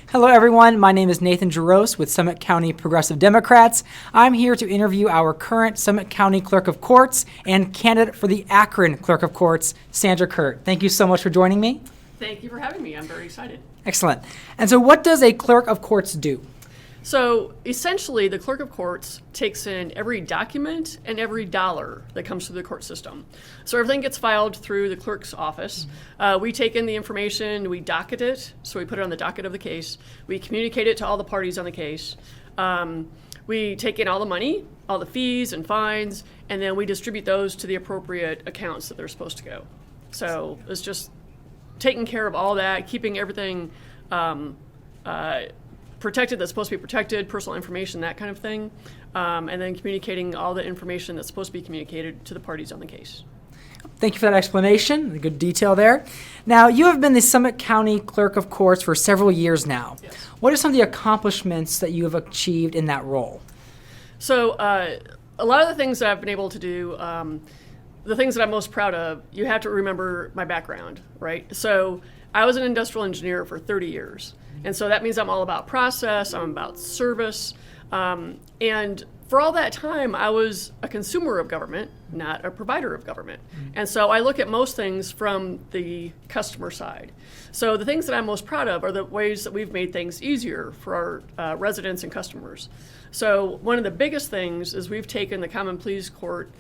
Hello, everyone. My name is Nathan Jaros with Summit County Progressive Democrats. I'm here to interview our current Summit County Clerk of Courts and candidate for the Akron Clerk of Courts, Sandra Kurt. Thank you so much for joining me. Thank you for having me. I'm very excited. Excellent. And so what does a Clerk of Courts do? So essentially, the Clerk of Courts takes in every document and every dollar that comes through the court system. So everything gets filed through the clerk's office. We take in the information, we docket it, so we put it on the docket of the case. We communicate it to all the parties on the case. We take in all the money, all the fees and fines, and then we distribute those to the appropriate accounts that they're supposed to go. So it's just taking care of all that, keeping everything protected that's supposed to be protected, personal information, that kind of thing, and then communicating all the information that's supposed to be communicated to the parties on the case. Thank you for that explanation, good detail there. Now, you have been the Summit County Clerk of Courts for several years now. Yes. What are some of the accomplishments that you have achieved in that role? So a lot of the things that I've been able to do, the things that I'm most proud of, you have to remember my background, right? So I was an industrial engineer for 30 years. And so that means I'm all about process, I'm about service. And for all that time, I was a consumer of government, not a provider of government. And so I look at most things from the customer side. So the things that I'm most proud of are the ways that we've made things easier for our residents and customers. So one of the biggest things is we've taken the Common Pleas Court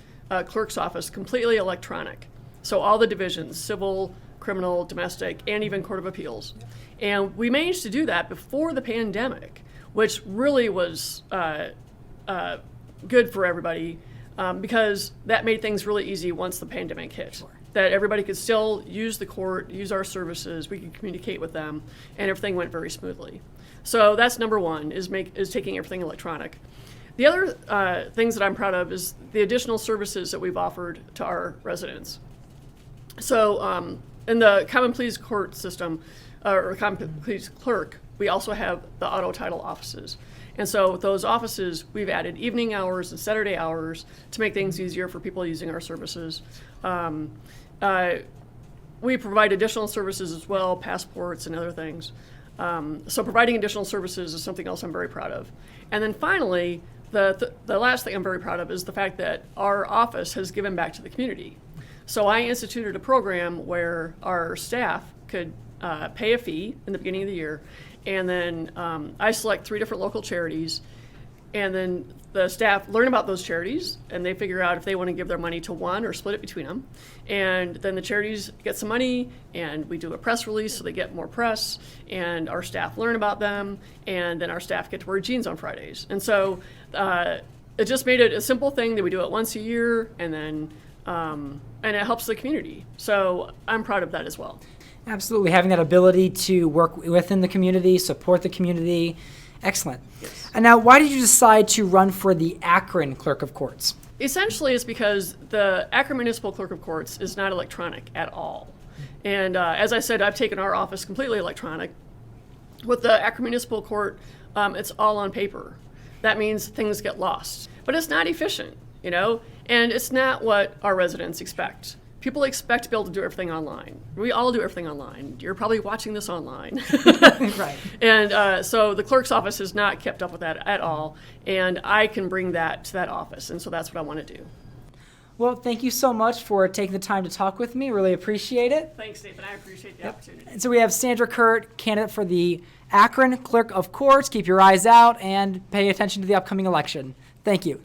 clerk's office completely electronic. So all the divisions, civil, criminal, domestic, and even Court of Appeals. And we managed to do that before the pandemic, which really was good for everybody because that made things really easy once the pandemic hit. Sure. That everybody could still use the court, use our services, we could communicate with them, and everything went very smoothly. So that's number one, is taking everything electronic. The other things that I'm proud of is the additional services that we've offered to our residents. So in the Common Pleas Court system, or Common Pleas Clerk, we also have the auto title offices. And so with those offices, we've added evening hours and Saturday hours to make things easier for people using our services. We provide additional services as well, passports and other things. So providing additional services is something else I'm very proud of. And then finally, the last thing I'm very proud of is the fact that our office has given back to the community. So I instituted a program where our staff could pay a fee in the beginning of the year, and then I select 3 different local charities, and then the staff learn about those charities, and they figure out if they want to give their money to one or split it between them. And then the charities get some money, and we do a press release so they get more press, and our staff learn about them, and then our staff get to wear jeans on Fridays. And so it just made it a simple thing that we do it once a year, and then and it helps the community. So I'm proud of that as well. Absolutely, having that ability to work within the community, support the community. Excellent. Yes. And now, why did you decide to run for the Akron Clerk of Courts? Essentially, it's because the Akron Municipal Clerk of Courts is not electronic at all. And as I said, I've taken our office completely electronic. With the Akron Municipal Court, it's all on paper. That means things get lost. But it's not efficient, and it's not what our residents expect. People expect to be able to do everything online. We all do everything online. You're probably watching this online. Right. And so the clerk's office has not kept up with that at all, and I can bring that to that office, and so that's what I want to do. Well, thank you so much for taking the time to talk with me. Really appreciate it. Thanks, Nathan. I appreciate the opportunity. And so we have Sandra Kurt, candidate for the Akron Clerk of Courts. Keep your eyes out and pay attention to the upcoming election. Thank you.